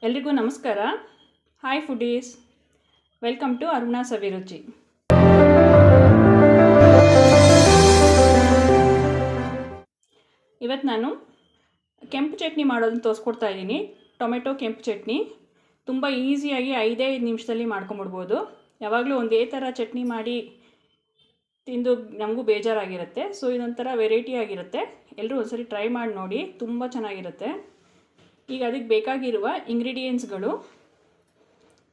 ಎಲ್ರಿಗೂ ನಮಸ್ಕಾರ. Hi foodies, welcome to Aruna Saviruchi. ಇವತ್ತು ನಾನು ಕೆಂಪು ಚಟ್ನಿ ಮಾಡೋದನ್ನು ತೋರಿಸ್ಕೊಡ್ತಾ ಇದ್ದೀನಿ. ಟೊಮೆಟೊ ಕೆಂಪು ಚಟ್ನಿ ತುಂಬ ಈಸಿಯಾಗಿ 5 ನಿಮಿಷದಲ್ಲಿ ಮಾಡ್ಕೊಂಬಿಡ್ಬೋದು. ಯಾವಾಗಲೂ ಒಂದೇ ಥರ ಚಟ್ನಿ ಮಾಡಿ ತಿಂದು ನಮಗೂ ಬೇಜಾರಾಗಿರುತ್ತೆ. ಸೊ ಇದೊಂಥರ ವೆರೈಟಿ ಆಗಿರುತ್ತೆ. ಎಲ್ಲರೂ ಒಂದ್ಸರಿ ಟ್ರೈ ಮಾಡಿ ನೋಡಿ, ತುಂಬ ಚೆನ್ನಾಗಿರುತ್ತೆ. ಈಗ ಅದಕ್ಕೆ ಬೇಕಾಗಿರುವ ಇಂಗ್ರೀಡಿಯೆಂಟ್ಸ್ಗಳು,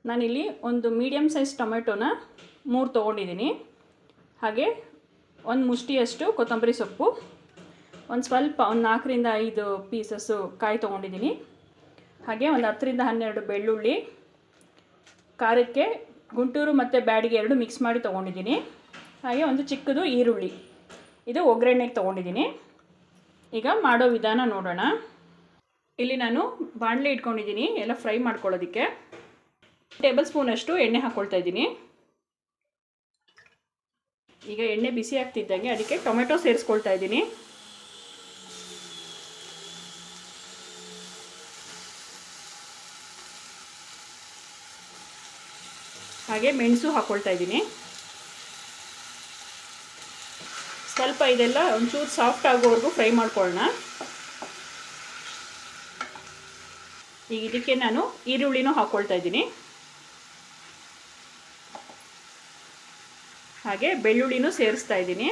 ನಾನಿಲ್ಲಿ ಒಂದು ಮೀಡಿಯಮ್ ಸೈಜ್ ಟೊಮೆಟೊನ 3 ತೊಗೊಂಡಿದ್ದೀನಿ. ಹಾಗೆ ಒಂದು ಮುಷ್ಟಿಯಷ್ಟು ಕೊತ್ತಂಬರಿ ಸೊಪ್ಪು, ಒಂದು 4 ರಿಂದ 5 ಪೀಸಸ್ಸು ಕಾಯಿ ತೊಗೊಂಡಿದ್ದೀನಿ. ಹಾಗೆ ಒಂದು 10 ರಿಂದ 12 ಬೆಳ್ಳುಳ್ಳಿ, ಖಾರಕ್ಕೆ ಗುಂಟೂರು ಮತ್ತು ಬ್ಯಾಡಿಗೆ 2 ಮಿಕ್ಸ್ ಮಾಡಿ ತೊಗೊಂಡಿದ್ದೀನಿ. ಹಾಗೆ ಒಂದು ಚಿಕ್ಕದು ಈರುಳ್ಳಿ, ಇದು ಒಗ್ಗರಣೆಗೆ ತೊಗೊಂಡಿದ್ದೀನಿ. ಈಗ ಮಾಡೋ ವಿಧಾನ ನೋಡೋಣ. ಇಲ್ಲಿ ನಾನು ಬಾಣಲೆ ಇಟ್ಕೊಂಡಿದ್ದೀನಿ ಎಲ್ಲ ಫ್ರೈ ಮಾಡ್ಕೊಳ್ಳೋದಕ್ಕೆ. ಟೇಬಲ್ ಸ್ಪೂನಷ್ಟು ಎಣ್ಣೆ ಹಾಕ್ಕೊಳ್ತಾ ಇದ್ದೀನಿ. ಈಗ ಎಣ್ಣೆ ಬಿಸಿ ಆಗ್ತಿದ್ದಂಗೆ ಅದಕ್ಕೆ ಟೊಮೆಟೊ ಸೇರಿಸ್ಕೊಳ್ತಾ ಇದ್ದೀನಿ. ಹಾಗೆ ಮೆಣಸು ಹಾಕ್ಕೊಳ್ತಾ ಇದ್ದೀನಿ. ಸ್ವಲ್ಪ ಇದೆಲ್ಲ ಒಂಚೂರು ಸಾಫ್ಟ್ ಆಗೋವರೆಗೂ ಫ್ರೈ ಮಾಡ್ಕೊಳ್ಳೋಣ. ಈಗ ಇದಕ್ಕೆ ನಾನು ಈರುಳ್ಳಿನೂ ಹಾಕ್ಕೊಳ್ತಾ ಇದ್ದೀನಿ. ಹಾಗೆ ಬೆಳ್ಳುಳ್ಳಿನೂ ಸೇರಿಸ್ತಾ ಇದ್ದೀನಿ.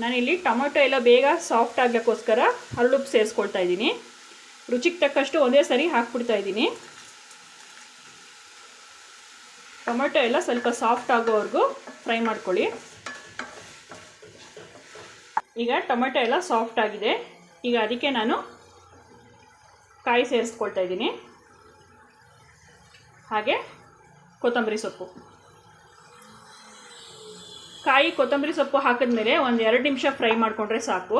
ನಾನಿಲ್ಲಿ ಟೊಮೆಟೊ ಎಲ್ಲ ಬೇಗ ಸಾಫ್ಟ್ ಆಗಲಿಕ್ಕೋಸ್ಕರ ಹರಳುಪ್ಪು ಸೇರಿಸ್ಕೊಳ್ತಾ ಇದ್ದೀನಿ. ರುಚಿಗೆ ತಕ್ಕಷ್ಟು ಒಂದೇ ಸರಿ ಹಾಕ್ಬಿಡ್ತಾ ಇದ್ದೀನಿ. ಟೊಮೆಟೊ ಎಲ್ಲ ಸ್ವಲ್ಪ ಸಾಫ್ಟ್ ಆಗೋವರೆಗೂ ಫ್ರೈ ಮಾಡ್ಕೊಳ್ಳಿ. ಈಗ ಟೊಮೆಟೊ ಎಲ್ಲ ಸಾಫ್ಟ್ ಆಗಿದೆ. ಈಗ ಅದಕ್ಕೆ ನಾನು ಕಾಯಿ ಸೇರಿಸ್ಕೊಳ್ತಾ ಇದ್ದೀನಿ. ಹಾಗೆ ಕೊತ್ತಂಬರಿ ಸೊಪ್ಪು, ಕಾಯಿ ಕೊತ್ತಂಬರಿ ಸೊಪ್ಪು ಹಾಕಿದ್ಮೇಲೆ ಒಂದು 2 ನಿಮಿಷ ಫ್ರೈ ಮಾಡಿಕೊಂಡ್ರೆ ಸಾಕು.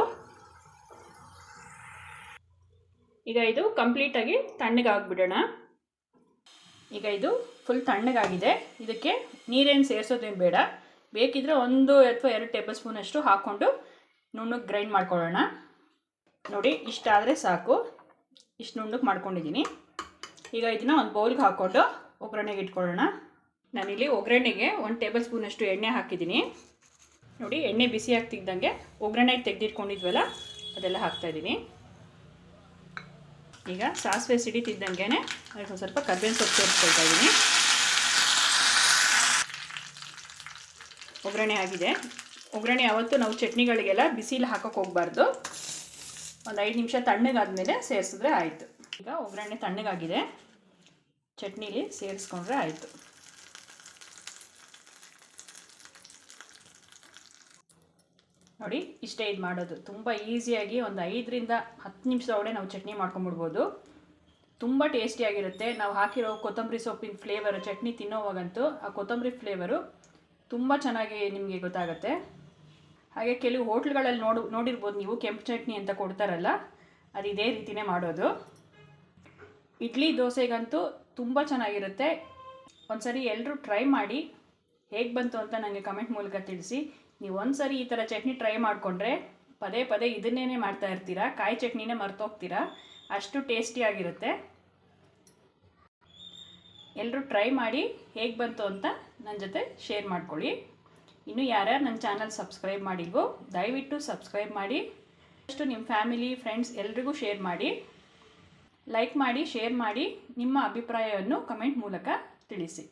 ಈಗ ಇದು ಕಂಪ್ಲೀಟಾಗಿ ತಣ್ಣಗಾಗ್ಬಿಡೋಣ. ಈಗ ಇದು ಫುಲ್ ತಣ್ಣಗಾಗಿದೆ. ಇದಕ್ಕೆ ನೀರೇನು ಸೇರಿಸೋದೇನು ಬೇಡ. ಬೇಕಿದ್ರೆ 1 ಅಥವಾ 2 ಟೇಬಲ್ ಸ್ಪೂನಷ್ಟು ಹಾಕ್ಕೊಂಡು ನುಣ್ಣಗೆ ಗ್ರೈಂಡ್ ಮಾಡ್ಕೊಳ್ಳೋಣ. ನೋಡಿ, ಇಷ್ಟಾದರೆ ಸಾಕು. ಇಷ್ಟು ನುಣ್ಣಗೆ ಮಾಡ್ಕೊಂಡಿದ್ದೀನಿ. ಈಗ ಇದನ್ನು ಒಂದು ಬೌಲ್ಗೆ ಹಾಕ್ಕೊಂಡು ಒಗ್ಗರಣೆಗೆ ಇಟ್ಕೊಳ್ಳೋಣ. ನಾನಿಲ್ಲಿ ಒಗ್ಗರಣೆಗೆ 1 ಟೇಬಲ್ ಸ್ಪೂನಷ್ಟು ಎಣ್ಣೆ ಹಾಕಿದ್ದೀನಿ. ನೋಡಿ, ಎಣ್ಣೆ ಬಿಸಿ ಆಗ್ತಿದ್ದಂಗೆ ಒಗ್ಗರಣೆಗೆ ತೆಗೆದಿಟ್ಕೊಂಡಿದ್ವಲ್ಲ ಅದೆಲ್ಲ ಹಾಕ್ತಾಯಿದ್ದೀನಿ. ಈಗ ಸಾಸಿವೆ ಸಿಡಿತಿದ್ದಂಗೆ ಅದಕ್ಕೆ ಸ್ವಲ್ಪ ಕರ್ಬೇವಿನ ಸೊಪ್ಪು ಸೇರಿಸ್ಕೊಳ್ತಾ ಇದ್ದೀನಿ. ಒಗ್ಗರಣೆ ಆಗಿದೆ. ಒಗ್ಗರಣೆ ಯಾವತ್ತೂ ನಾವು ಚಟ್ನಿಗಳಿಗೆಲ್ಲ ಬಿಸಿಲು ಹಾಕೋಕ್ಕೆ ಹೋಗಬಾರ್ದು. ಒಂದು 5 ನಿಮಿಷ ತಣ್ಣಗಾದ್ಮೇಲೆ ಸೇರಿಸಿದ್ರೆ ಆಯಿತು. ಈಗ ಒಗ್ಗರಣೆ ತಣ್ಣಗಾಗಿದೆ, ಚಟ್ನಿಲಿ ಸೇರಿಸ್ಕೊಂಡ್ರೆ ಆಯಿತು. ನೋಡಿ, ಇಷ್ಟೇ ಇದು ಮಾಡೋದು. ತುಂಬ ಈಸಿಯಾಗಿ ಒಂದು 5 ರಿಂದ 10 ನಿಮಿಷದೊಳಗೆ ನಾವು ಚಟ್ನಿ ಮಾಡ್ಕೊಂಬಿಡ್ಬೋದು. ತುಂಬ ಟೇಸ್ಟಿಯಾಗಿರುತ್ತೆ. ನಾವು ಹಾಕಿರೋ ಕೊತ್ತಂಬರಿ ಸೊಪ್ಪಿನ ಫ್ಲೇವರು ಚಟ್ನಿ ತಿನ್ನೋವಾಗಂತೂ ಆ ಕೊತ್ತಂಬರಿ ಫ್ಲೇವರು ತುಂಬ ಚೆನ್ನಾಗಿ ನಿಮಗೆ ಗೊತ್ತಾಗುತ್ತೆ. ಹಾಗೆ ಕೆಲವು ಹೋಟ್ಲ್ಗಳಲ್ಲಿ ನೋಡಿರ್ಬೋದು ನೀವು, ಕೆಂಪು ಚಟ್ನಿ ಅಂತ ಕೊಡ್ತಾರಲ್ಲ, ಅದು ಇದೇ ರೀತಿಯೇ ಮಾಡೋದು. ಇಡ್ಲಿ ದೋಸೆಗಂತೂ ತುಂಬ ಚೆನ್ನಾಗಿರುತ್ತೆ. ಒಂದ್ಸರಿ ಎಲ್ಲರೂ ಟ್ರೈ ಮಾಡಿ ಹೇಗೆ ಬಂತು ಅಂತ ನನಗೆ ಕಮೆಂಟ್ ಮೂಲಕ ತಿಳಿಸಿ. ನೀವು ಒಂದ್ಸರಿ ಈ ಥರ ಚಟ್ನಿ ಟ್ರೈ ಮಾಡಿಕೊಂಡ್ರೆ ಪದೇ ಪದೇ ಇದನ್ನೇ ಮಾಡ್ತಾ ಇರ್ತೀರಾ, ಕಾಯಿ ಚಟ್ನಿನೇ ಮರ್ತೋಗ್ತೀರಾ, ಅಷ್ಟು ಟೇಸ್ಟಿಯಾಗಿರುತ್ತೆ. ಎಲ್ಲರೂ ಟ್ರೈ ಮಾಡಿ ಹೇಗೆ ಬಂತು ಅಂತ ನನ್ನ ಜೊತೆ ಶೇರ್ ಮಾಡ್ಕೊಳ್ಳಿ. ಇನ್ನು ಯಾರ್ಯಾರು ನನ್ನ ಚಾನಲ್ ಸಬ್ಸ್ಕ್ರೈಬ್ ಮಾಡಿಲ್ವೋ ದಯವಿಟ್ಟು ಸಬ್ಸ್ಕ್ರೈಬ್ ಮಾಡಿ. ಅಷ್ಟು ನಿಮ್ಮ ಫ್ಯಾಮಿಲಿ ಫ್ರೆಂಡ್ಸ್ ಎಲ್ರಿಗೂ ಶೇರ್ ಮಾಡಿ. ಲೈಕ್ ಮಾಡಿ, ಶೇರ್ ಮಾಡಿ, ನಿಮ್ಮ ಅಭಿಪ್ರಾಯವನ್ನು ಕಮೆಂಟ್ ಮೂಲಕ ತಿಳಿಸಿ.